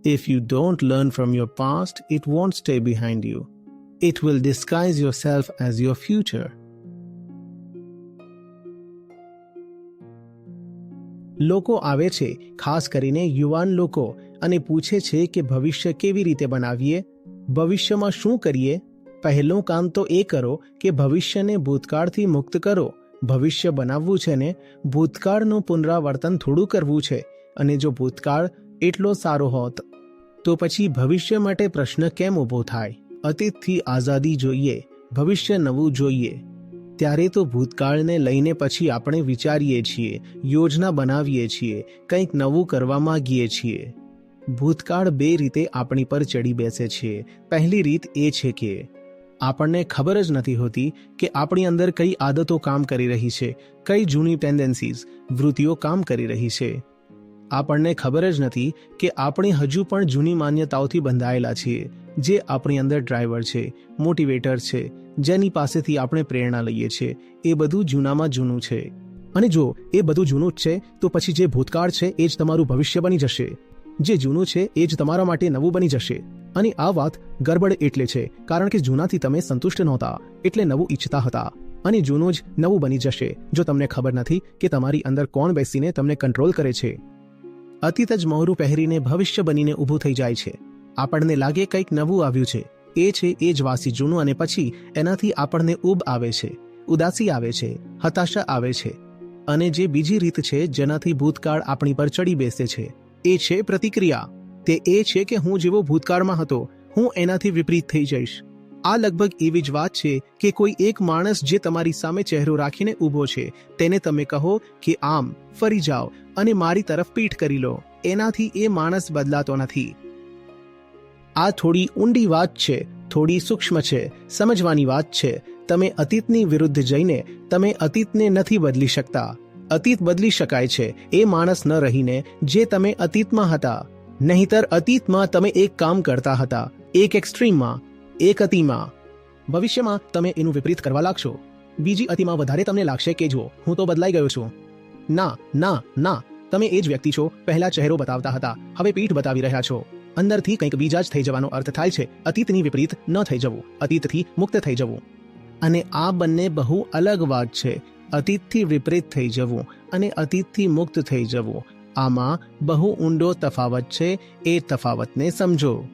If you don't learn from your past, it won't stay behind you. It will disguise yourself as your future. લોકો આવે છે, ખાસ કરીને યુવાન લોકો, અને પૂછે છે કે ભવિષ્ય કેવી રીતે બનાવીએ, ભવિષ્યમાં શું કરીએ. પહેલું કામ તો એ કરો કે ભવિષ્યને ભૂતકાળથી મુક્ત કરો. ભવિષ્ય બનાવવું છે ને ભૂતકાળનું પુનરાવર્તન થોડું કરવું છે. અને જો ભૂતકાળ એટલો સારો હોત તો પછી ભવિષ્ય માટે પ્રશ્ન કેમ ઊભો થાય? અતીતથી આઝાદી જોઈએ, ભવિષ્ય નવું જોઈએ. ત્યારે તો ભૂતકાળને લઈને પછી આપણે વિચારીએ છીએ, યોજના બનાવીએ છીએ, કંઈક નવું કરવા માંગીએ છીએ. ભૂતકાળ બે રીતે આપણી પર ચડી બેસે છે. પહેલી રીત એ છે કે આપણને ખબર જ નથી હોતી કે આપણી અંદર કઈ આદતો કામ કરી રહી છે, કઈ જૂની ટેન્ડન્સીઝ, વૃત્તિઓ કામ કરી રહી છે. આપણને ખબર જ નથી કે આપણે હજુ પણ જૂની માન્યતાઓથી બંધાયેલા છીએ, જે આપણી અંદર ડ્રાઈવર છે, મોટિવેટર છે, જેની પાસેથી આપણે પ્રેરણા લઈએ છીએ. એ બધું જૂનામાં જૂનું છે. અને જો એ બધું જૂનું જ છે તો પછી જે ભૂતકાળ છે એ જ તમારું ભવિષ્ય બની જશે. જે જૂનું છે એ જ તમારા માટે નવું બની જશે. અને આ વાત ગરબડ એટલે છે કારણ કે જૂનાથી તમે સંતુષ્ટ નહોતા, એટલે નવું ઈચ્છતા હતા. અને જૂનું જ નવું બની જશે જો તમને ખબર નથી કે તમારી અંદર કોણ બેસીને તમને કંટ્રોલ કરે છે. અતીત જ મહોરું પહેરીને ભવિષ્ય બનીને ઊભું થઈ જાય છે. આપણને લાગે કંઈક નવું આવ્યું છે, એ છે એ જ વાસી જૂનું, અને પછી એનાથી આપણને ઊબ આવે છે, ઉદાસી આવે છે, હતાશા આવે છે. અને જે બીજી રીત છે જેનાથી ભૂતકાળ આપણી પર ચડી બેસે છે એ છે પ્રતિક્રિયા. તે એ છે કે હું જેવો ભૂતકાળમાં હતો હું એનાથી વિપરીત થઈ જઈશ. આ લગભગ એવી જ વાત છે કે કોઈ એક માણસ જે તમારી સામે ચહેરો રાખીને ઊભો છે તેને તમે કહો કે આમ ફરી જાઓ અને મારી તરફ પીઠ કરી લો. એનાથી એ માણસ બદલાતો નથી. આ થોડી ઊંડી વાત છે, થોડી સૂક્ષ્મ છે, સમજવાની વાત છે. તમે અતીતની વિરુદ્ધ જઈને તમે અતીતને નથી બદલી શકતા. અતીત બદલી શકાય છે એ માણસ ન રહીને જે તમે અતીતમાં હતા. નહીંતર અતીતમાં તમે એક કામ કરતા હતા, એક એક્સ્ટ્રીમમાં, એક અતિમાં. ભવિષ્યમાં તમે એનું વિપરીત કરવા લાગશો. બીજી અતિમાં વધારે તમને લાગશે કે જો હું તો બદલાઈ ગયો છું. ના ના ના, તમે એ જ વ્યક્તિ છો. પહેલા ચહેરો બતાવતા હતા, હવે પીઠ બતાવી રહ્યા છો. અંદરથી કંઈક બીજા જ થઈ જવાનો અર્થ થાય છે અતીતની વિપરીત ન થઈ જવું, અતીતથી મુક્ત થઈ જવું. અને આ બંને બહુ અલગ વાત છે. અતીતથી વિપરીત થઈ જવું અને અતીતથી મુક્ત થઈ જવું, આમાં બહુ ઊંડો તફાવત છે. એ તફાવતને સમજો.